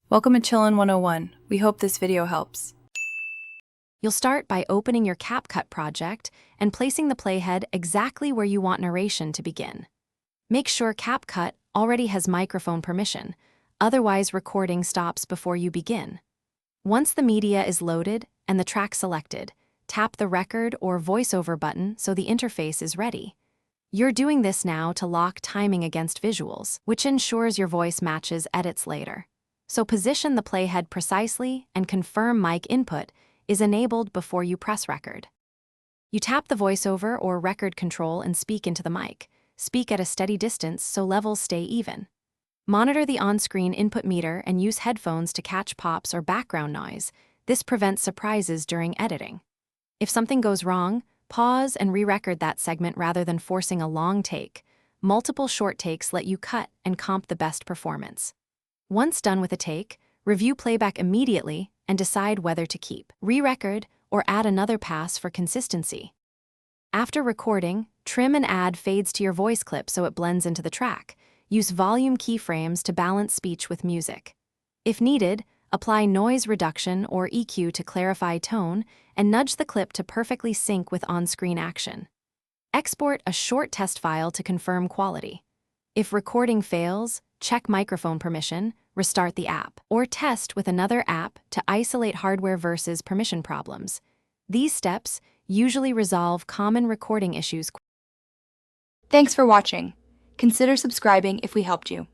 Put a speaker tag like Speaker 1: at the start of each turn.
Speaker 1: Welcome to Chillin' 101. We hope this video helps.
Speaker 2: You'll start by opening your Capcut project and placing the playhead exactly where you want narration to begin. Make sure Capcut already has microphone permission, otherwise recording stops before you begin. Once the media is loaded and the track selected, tap the record or voiceover button so the interface is ready. You're doing this now to lock timing against visuals, which ensures your voice matches edits later. So position the playhead precisely and confirm mic input is enabled before you press record. You tap the voiceover or record control and speak into the mic. Speak at a steady distance so levels stay even. Monitor the on-screen input meter and use headphones to catch pops or background noise. This prevents surprises during editing. If something goes wrong, pause and re-record that segment rather than forcing a long take. Multiple short takes let you cut and comp the best performance. Once done with a take, review playback immediately and decide whether to keep, re-record, or add another pass for consistency. After recording, trim and add fades to your voice clip so it blends into the track. Use volume keyframes to balance speech with music. If needed, apply noise reduction or EQ to clarify tone and nudge the clip to perfectly sync with on-screen action. Export a short test file to confirm quality. If recording fails, check microphone permission, restart the app, or test with another app to isolate hardware versus permission problems. These steps usually resolve common recording issues.
Speaker 3: Thanks for watching. Consider subscribing if we helped you.